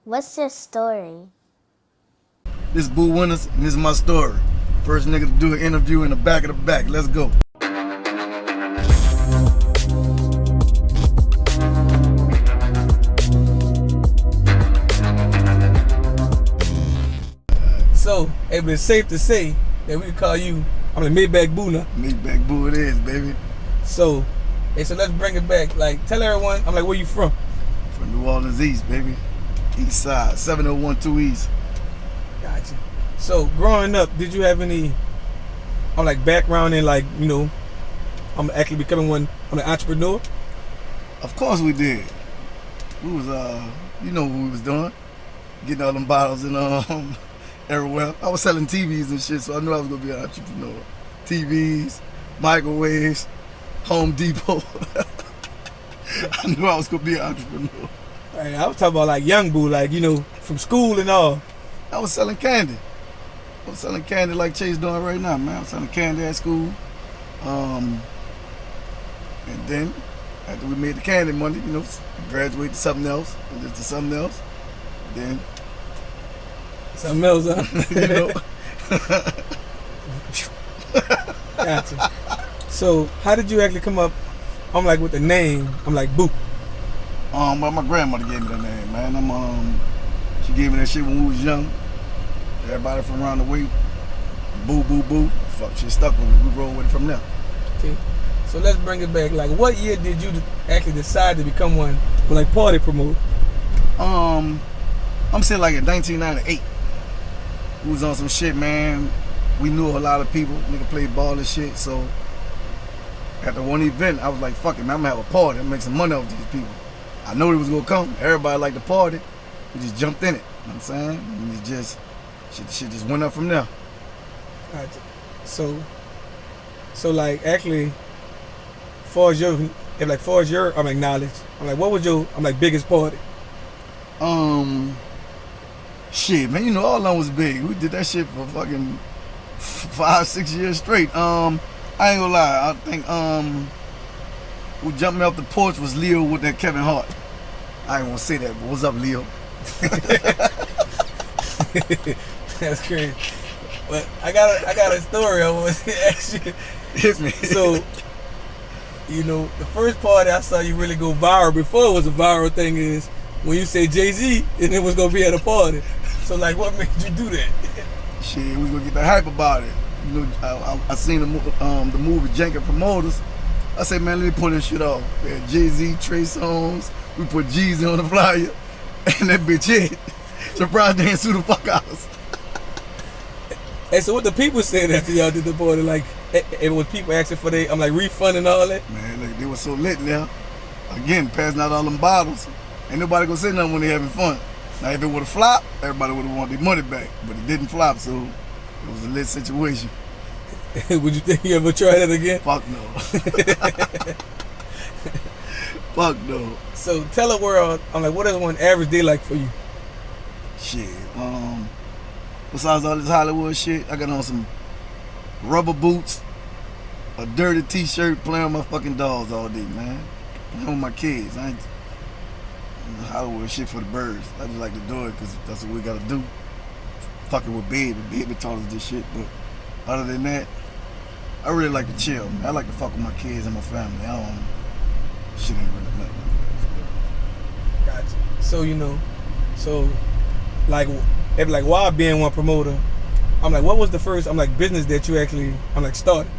What's your story? This is Boo Winters, and this is my story. First nigga to do an interview in the back of the back. Let's go. So, it's safe to say that we can call you, I'm the mid-back Boo now. Mid-back Boo it is, baby. So let's bring it back. Like, tell everyone, where you from? From New Orleans East, baby. East side, 7012 East. Gotcha. So, growing up, did you have any, background in, I'm actually becoming an entrepreneur? Of course we did. We was, you know what we was doing. Getting all them bottles and, everywhere. I was selling TVs and shit, so I knew I was gonna be an entrepreneur. TVs, microwaves, Home Depot. I knew I was gonna be an entrepreneur. Right, I was talking about young Boo, from school and all. I was selling candy. I was selling candy like Chase doing right now, man. I was selling candy at school. And then after we made the candy money, graduate to something else, and just to something else. Then something else, huh? Gotcha. So, how did you actually come up? With the name. Boo. Well, my grandmother gave me that name, man. She gave me that shit when we was young. Everybody from around the way, boo, boo, boo. Fuck, she stuck with me. We rolled with it from there. Okay. So let's bring it back. What year did you actually decide to become one, party promoter? I'm saying in 1998. We was on some shit, man. We knew a lot of people. Nigga played ball and shit. So after one event, I was like, fuck it, man. I'm gonna have a party. I'm gonna make some money off these people. I know it was gonna come. Everybody liked the party. We just jumped in it. You know what I'm saying? And it just shit just went up from there. Gotcha. So actually, far as your knowledge, what was your biggest party? Shit, man, all of them was big. We did that shit for fucking 5-6 years straight. I ain't gonna lie. I think who jumped me off the porch was Leo with that Kevin Hart. I ain't gonna say that, but what's up, Leo? That's crazy. But I got a story I want to ask you. Hit me. So, the first party I saw you really go viral before it was a viral thing is when you say Jay-Z and it was gonna be at a party. So what made you do that? Shit, we was gonna get the hype about it. I seen the movie Janky Promoters. I said, man, let me pull this shit off. We had Jay-Z, Trey Songz. We put Jeezy on the flyer, and that bitch hit. Surprised they didn't sue the fuck out us. And so what the people said after y'all did the party, it was people asking for refund and all that? Man, look, they were so lit now. Again, passing out all them bottles. Ain't nobody gonna say nothing when they having fun. Now, if it would've flopped, everybody would've wanted their money back. But it didn't flop, so it was a lit situation. Would you think you ever try that again? Fuck no. Fuck no. So tell the world, what is one average day like for you? Shit, besides all this Hollywood shit, I got on some rubber boots, a dirty t-shirt, playing with my fucking dolls all day, man. Playing with my kids. I ain't Hollywood shit for the birds. I just like to do it because that's what we gotta do. Fucking with Baby. Baby taught us this shit, but other than that, I really like to chill, man. I like to fuck with my kids and my family. Shit ain't really nothing like that. Gotcha. So while being one promoter, what was the first business that you actually started?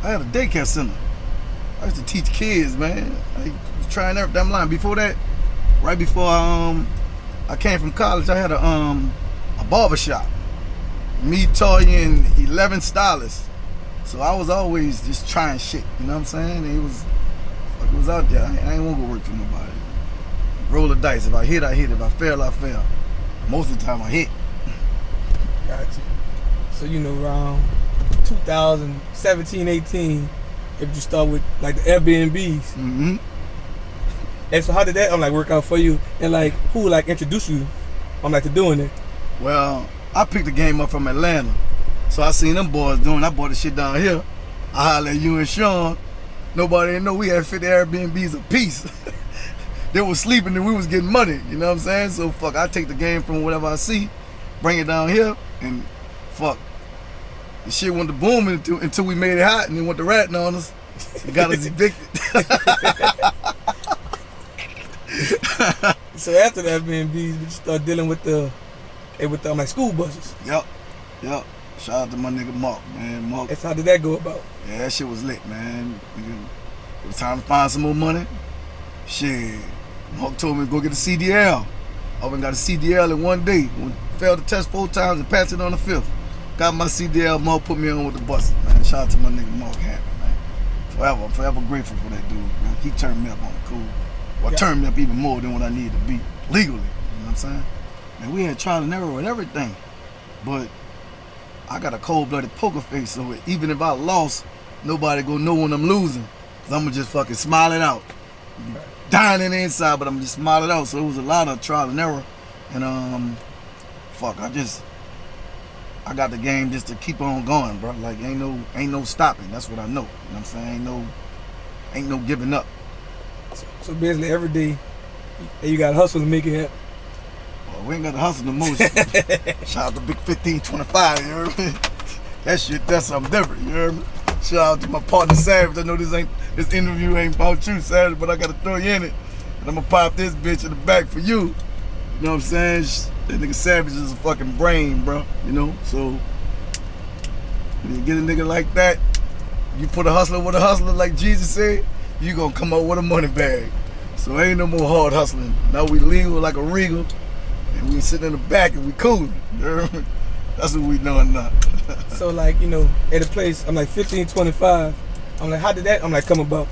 I had a daycare center. I used to teach kids, man. I was trying everything. I'm lying. Before that, right before I came from college, I had a barber shop. Me, Toya, and 11 stylists. So I was always just trying shit. You know what I'm saying? And it was out there. I ain't want to go work for nobody. Roll the dice. If I hit, I hit. If I fail, I fail. Most of the time, I hit. Gotcha. So around 2017, 18, if you start with the Airbnbs. Mm-hmm. And so how did that work out for you? And who introduced you to doing it? Well, I picked the game up from Atlanta. So I seen them boys doing. I bought the shit down here. I hollered at you and Sean. Nobody didn't know we had 50 Airbnbs a piece. they was sleeping and we was getting money. You know what I'm saying? So fuck, I take the game from whatever I see, bring it down here, and fuck. The shit went to booming until we made it hot, and then went to ratting on us. It got us evicted. So after that, B&B's, we start dealing with the like school buses. Yep. Shout out to my nigga Mark, man. Mark. How did that go about? Yeah, that shit was lit, man. Nigga, it was time to find some more money. Shit. Mark told me to go get a CDL. I went and got a CDL in one day. Failed the test 4 times and passed it on the 5th. Got my CDL, Mark put me on with the buses, man. Shout out to my nigga Mark Hammond, man. I'm forever grateful for that dude, man. He turned me up on the cool. Well, turned me up even more than what I needed to be legally. You know what I'm saying? Man, we had trial and error with everything. But I got a cold-blooded poker face, so even if I lost, nobody gonna know when I'm losing. Cause I'm gonna just fucking smile it out. Dying in the inside, but I'm just smile it out. So it was a lot of trial and error. And fuck, I got the game just to keep on going, bro. Like ain't no stopping. That's what I know. You know what I'm saying? Ain't no giving up. So basically every day you gotta hustle to make it happen. Well, we ain't got to hustle no more. Shout out to Big 1525, you heard me? That's something different, you heard me? Shout out to my partner Savage. I know this interview ain't about you, Savage, but I gotta throw you in it. And I'm gonna pop this bitch in the back for you. You know what I'm saying? That nigga Savage is a fucking brain, bro. You know? So when you get a nigga like that, you put a hustler with a hustler like Jesus said, you gonna come out with a money bag. So ain't no more hard hustling. Now we legal like a regal, and we sitting in the back and we coolin'. You know? That's what we doing now. So like, you know, at a place, I'm like 1525. I'm like, how did that come about?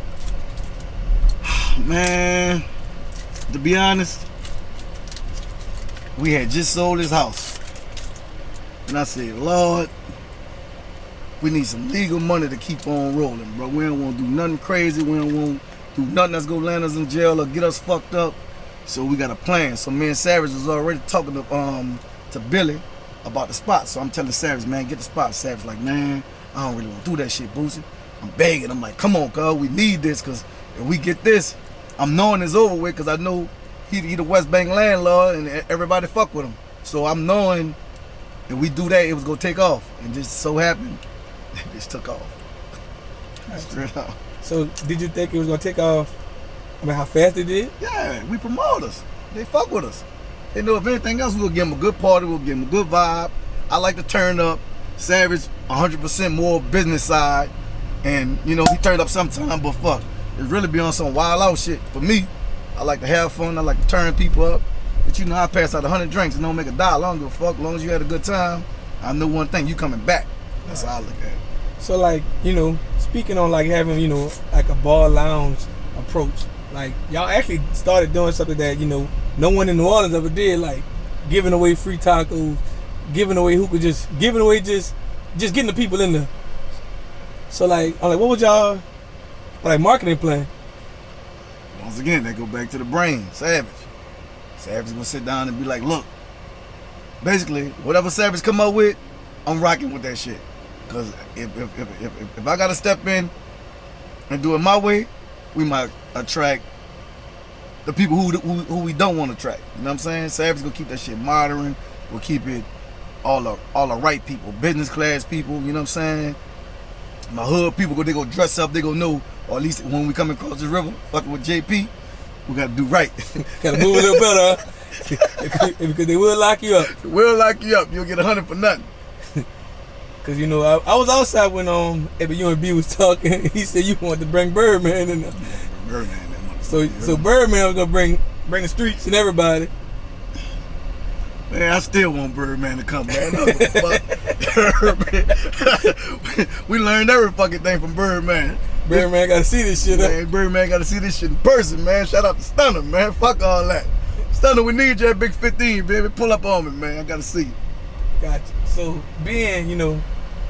Man, to be honest, we had just sold his house. And I said, Lord, we need some legal money to keep on rolling, bro. We don't want to do nothing crazy. We don't want to do nothing that's going to land us in jail or get us fucked up. So we got a plan. So me and Savage was already talking to Billy about the spot. So I'm telling Savage, man, get the spot. Savage like, man, I don't really want to do that shit, Boosie. I'm begging. I'm like, come on, cuz, we need this, because if we get this, I'm knowing it's over with, because I know he the West Bank landlord and everybody fuck with him. So I'm knowing if we do that, it was going to take off. And just so happened, it just took off. Straight up. So did you think it was going to take off? I mean, how fast it did? Yeah, we promoters. They fuck with us. They know if anything else, we'll give them a good party, we'll give them a good vibe. I like to turn up. Savage, 100% more business side. And, you know, he turned up sometime, but fuck, it really be on some wild out shit. For me, I like to have fun, I like to turn people up. But you know, I pass out 100 drinks and don't make a dollar. I don't give a fuck. As long as you had a good time, I know one thing, you coming back. That's how I look at it. So like, you know, speaking on like having, you know, like a bar lounge approach, like y'all actually started doing something that, you know, no one in New Orleans ever did, like giving away free tacos, giving away hookah, just getting the people in there. So like, I'm like, what was y'all like marketing plan? Once again, they go back to the brain, Savage. Savage gonna sit down and be like, look, basically, whatever Savage come up with, I'm rocking with that shit. Cause if I gotta step in and do it my way, we might attract the people who we don't want to attract. You know what I'm saying? Savage gonna keep that shit modern. We'll keep it all the right people, business class people. You know what I'm saying? My hood people, they go dress up. They go know, or at least when we come across the river, fucking with JP, we gotta do right. Gotta move a little better, huh? Because they will lock you up. They will lock you up. You'll get 100 for nothing. Cause you know, I was outside when you and B was talking. He said you wanted to bring Birdman in there. Birdman, that motherfucker. So Birdman was gonna bring the streets and everybody. Man, I still want Birdman to come, man. We learned every fucking thing from Birdman. Birdman gotta see this shit, man. Birdman gotta see this shit in person, man. Shout out to Stunner, man. Fuck all that. Stunner, we need you at Big 15, baby. Pull up on me, man. I gotta see you. Gotcha. So being, you know,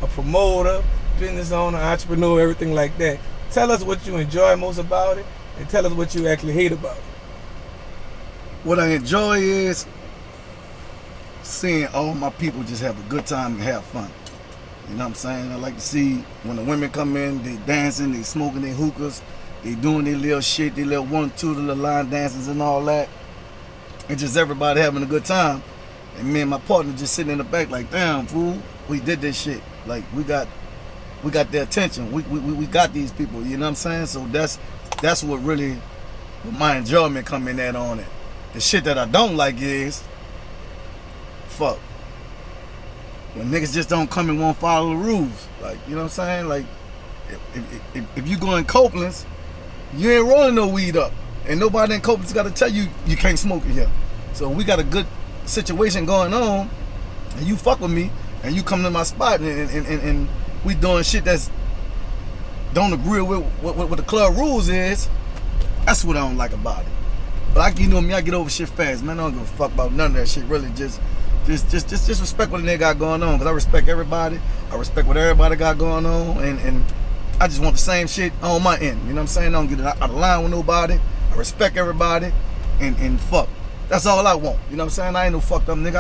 a promoter, business owner, entrepreneur, everything like that, tell us what you enjoy most about it, and tell us what you actually hate about it. What I enjoy is seeing all my people just have a good time and have fun. You know what I'm saying? I like to see when the women come in, they dancing, they smoking their hookahs, They doing their little shit, their little 1, 2, the little line dances and all that. And just everybody having a good time. And me and my partner just sitting in the back like, damn, fool, we did this shit. Like, we got their attention. We got these people, you know what I'm saying? So that's what really, my enjoyment coming at on it. The shit that I don't like is, fuck, when niggas just don't come and won't follow the rules. Like, you know what I'm saying? Like, if you go in Copeland's, you ain't rolling no weed up. And nobody in Copeland's got to tell you you can't smoke it here. So we got a good situation going on, and you fuck with me, and you come to my spot, and we doing shit that's don't agree with what the club rules is. That's what I don't like about it. But you know me, I get over shit fast, man. I don't give a fuck about none of that shit. Really, just respect what a nigga got going on, cause I respect everybody. I respect what everybody got going on, and I just want the same shit on my end. You know what I'm saying? I don't get out of line with nobody. I respect everybody, and fuck. That's all I want. You know what I'm saying? I ain't no fucked up nigga.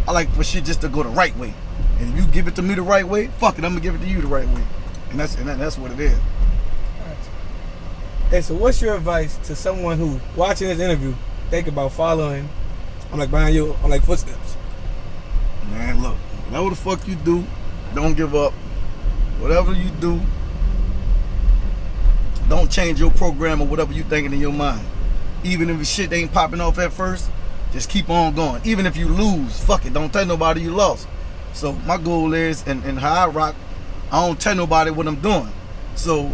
I like for shit just to go the right way. And if you give it to me the right way, fuck it, I'm gonna give it to you the right way. And that's what it is. Hey, so what's your advice to someone who watching this interview think about following, behind your footsteps? Man, look, whatever the fuck you do, don't give up. Whatever you do, don't change your program or whatever you thinking in your mind. Even if the shit ain't popping off at first, just keep on going. Even if you lose, fuck it, don't tell nobody you lost. So my goal is, and how I rock, I don't tell nobody what I'm doing. So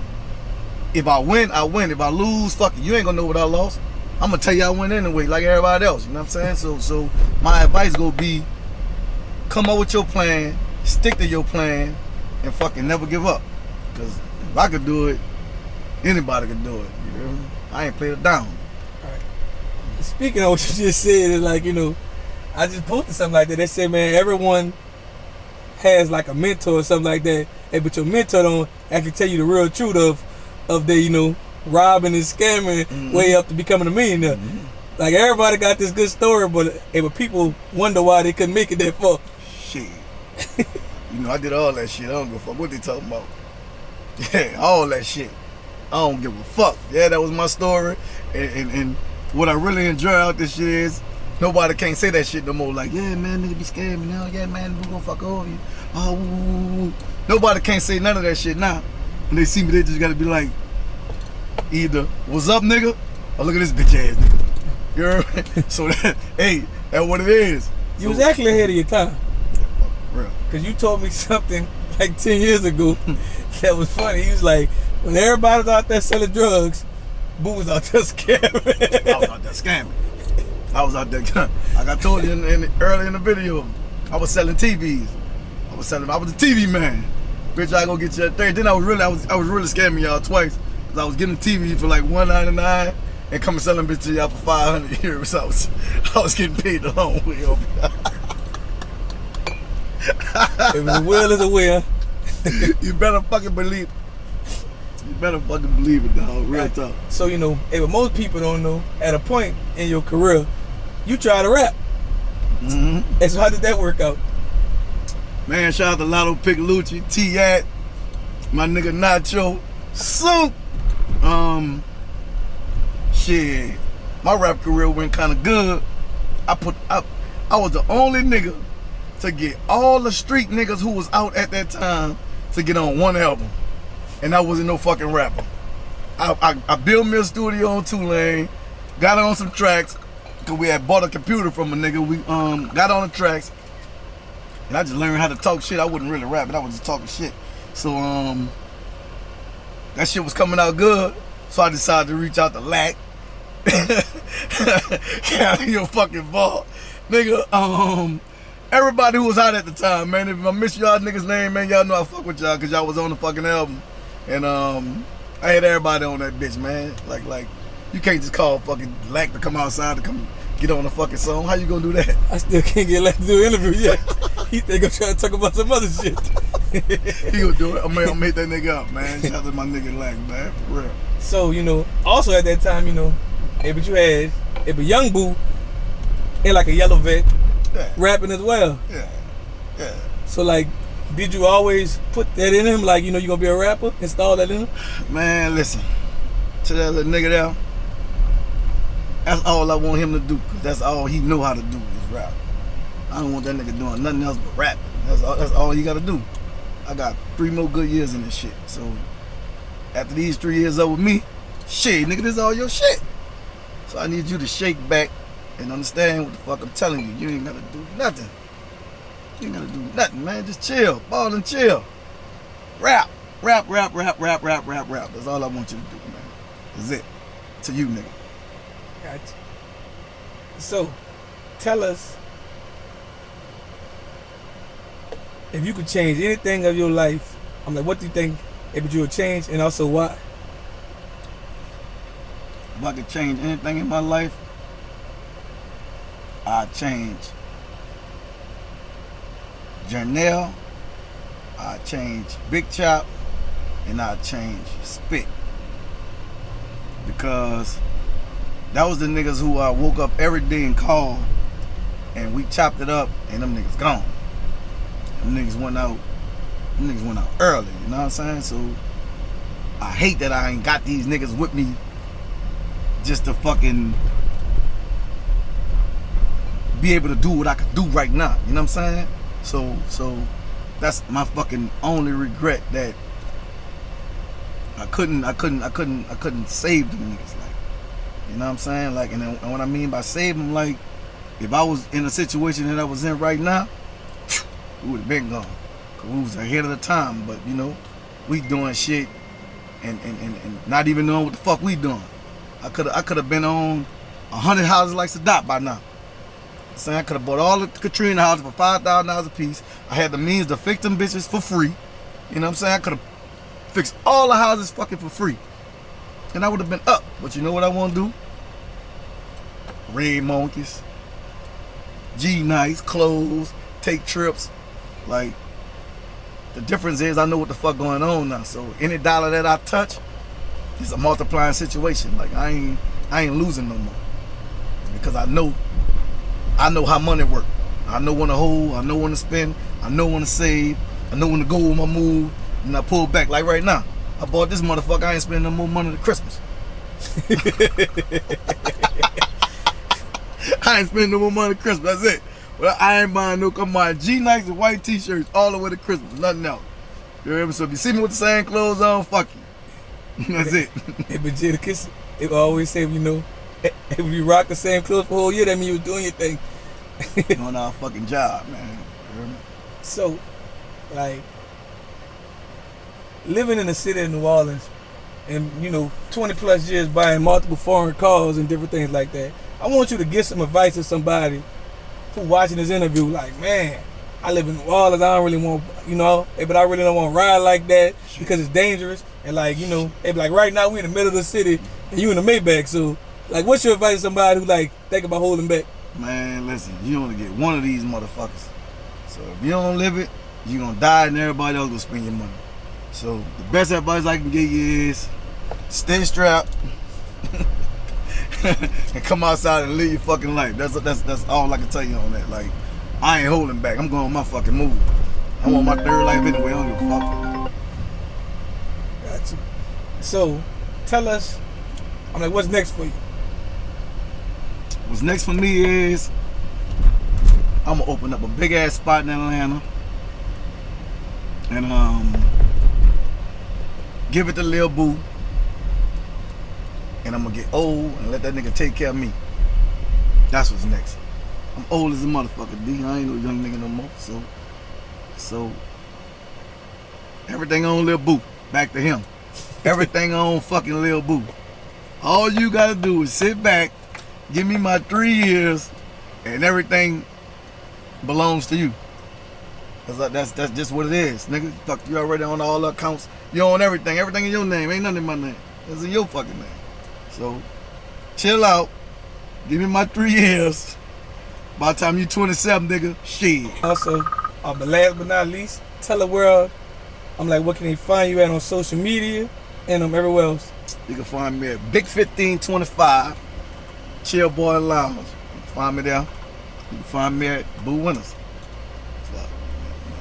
if I win, I win. If I lose, fuck it, you ain't gonna know what I lost. I'm gonna tell you I win anyway, like everybody else. You know what I'm saying? So my advice gonna be, come up with your plan, stick to your plan, and fucking never give up. Cause if I could do it, anybody could do it. You know? I ain't played it down. Speaking of what you just said, it's like, I just posted something like that. They said, man, everyone has like a mentor or something like that. Hey, but your mentor don't actually tell you the real truth of the, robbing and scamming way up to becoming a millionaire. Mm-hmm. Like, everybody got this good story, but people wonder why they couldn't make it that far. Shit. I did all that shit. I don't give a fuck what they talking about. Yeah, all that shit. I don't give a fuck. Yeah, that was my story. And what I really enjoy out this shit is nobody can't say that shit no more. Like, yeah, man, nigga be scared me now. Yeah, man, we gonna fuck over you. Oh, woo. Nobody can't say none of that shit now. When they see me, they just gotta be like, either, what's up, nigga? Or look at this bitch ass nigga. You heard me? So that's what it is. You was actually ahead of your time. Yeah, real. Cause you told me something like 10 years ago that was funny. He was like, when everybody's out there selling drugs, Boo was out there scamming. I was out there scamming. I was out there, like I told you early in the video, I was selling TVs. I was the TV man. Bitch, I go get you that thing. Then I was really scamming y'all twice. Cause I was getting a TV for like $199 and coming selling bitch to y'all for $500 here. So I was getting paid the long way over here. If a will is a will. You better fucking believe it. You better fucking believe it, dog. Real talk. So, but most people don't know, at a point in your career, you try to rap. Mm-hmm. And so how did that work out? Man, shout out to Lotto Piccolucci, T-At, my nigga Nacho, Soup. Shit, my rap career went kind of good. I was the only nigga to get all the street niggas who was out at that time to get on one album. And I wasn't no fucking rapper. I built me a studio on Tulane, got on some tracks, cause we had bought a computer from a nigga. We got on the tracks, and I just learned how to talk shit. I wasn't really rapping, I was just talking shit. So that shit was coming out good. So I decided to reach out to Lack. Carry your fucking ball. Nigga, everybody who was out at the time, man. If I miss y'all niggas' name, man, y'all know I fuck with y'all, cause y'all was on the fucking album. And I had everybody on that bitch, man. Like you can't just call fucking Lack to come outside to come get on the fucking song. How you gonna do that? I still can't get Lack to do an interview yet. He think I'm trying to talk about some other shit. He gonna do it. I'm gonna make that nigga up, man. Shout out to my nigga Lack, man, for real. So, also at that time, but you had a young Boo and like a yellow vet rapping as well. Yeah. So like, did you always put that in him? Like, you gonna be a rapper? Install that in him? Man, listen. to that little nigga there, that's all I want him to do, cause that's all he know how to do is rap. I don't want that nigga doing nothing else but rapping. That's all he gotta do. I got 3 more good years in this shit. So after these 3 years up with me, shit, nigga, this is all your shit. So I need you to shake back and understand what the fuck I'm telling you. You ain't gotta do nothing. You ain't gotta do nothing, man. Just chill, ball and chill. Rap. That's all I want you to do, man. That's it. To you, nigga. Gotcha. So, tell us, if you could change anything of your life, I'm like, what do you think if you would change, and also why? If I could change anything in my life, I'd change Janelle, I'd change Big Chop, and I'd change Spit. Because that was the niggas who I woke up every day and called, and we chopped it up, and them niggas gone. Them niggas went out early, you know what I'm saying? So I hate that I ain't got these niggas with me just to fucking be able to do what I could do right now, you know what I'm saying? So that's my fucking only regret, that I couldn't save them niggas, like, you know what I'm saying? Like, and what I mean by save them, like, if I was in a situation that I was in right now, we would have been gone. Cause we was ahead of the time, but you know, we doing shit and not even knowing what the fuck we doing. I could have been on 100 houses like Sadat by now. Saying I could have bought all the Katrina houses for $5,000 a piece. I had the means to fix them bitches for free. You know what I'm saying? I could have fixed all the houses fucking for free, and I would have been up. But you know what I want to do? Red monkeys, G-nights, clothes, take trips. Like, the difference is I know what the fuck going on now. So any dollar that I touch is a multiplying situation. Like, I ain't losing no more, because I know how money work. I know when to hold, I know when to spend, I know when to save, I know when to go with my move, and I pull back. Like right now, I bought this motherfucker, I ain't spending no more money than Christmas. I ain't spending no more money than Christmas, that's it. But I ain't buying no, come on, G-Nikes and white t-shirts all the way to Christmas, nothing else. You hear me? So if you see me with the same clothes on, fuck you. That's it. Hey, but Jadakiss, it always say, you know, if you rock the same clothes for a whole year, that means you was doing your thing. Doing our fucking job, man. So, like, living in the city of New Orleans and, you know, 20 plus years buying multiple foreign cars and different things like that, I want you to give some advice to somebody who watching this interview, like, man, I live in New Orleans, I don't really want, you know, but I really don't want to ride like that because it's dangerous. And, like, you know, like right now we in the middle of the city and you in the Maybach, so, like, what's your advice to somebody who, like, think about holding back? Man, listen, you only get one of these motherfuckers. So if you don't live it, you're going to die and everybody else going to spend your money. So the best advice I can give you is stay strapped and come outside and live your fucking life. That's all I can tell you on that. Like, I ain't holding back. I'm going on my fucking move. I want my third life anyway. I don't give a fuck. Gotcha. So, tell us, I'm like, what's next for you? What's next for me is I'm gonna open up a big ass spot in Atlanta and give it to Lil Boo, and I'm gonna get old and let that nigga take care of me. That's what's next. I'm old as a motherfucker, D. I ain't no young nigga no more. So everything on Lil Boo. Back to him. Everything on fucking Lil Boo. All you gotta do is sit back, give me my 3 years, and everything belongs to you. That's just what it is, nigga. Fuck, you already on all the accounts. You own everything. Everything in your name. Ain't nothing in my name. It's in your fucking name. So, chill out. Give me my 3 years. By the time you 27, nigga, shit. Also, but last but not least, tell the world, I'm like, what can they find you at on social media and everywhere else? You can find me at Big 1525, Chill Boy Lounge. You can find me there. You can find me at Boo Winners. So,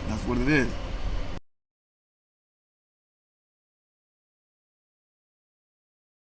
that's what it is.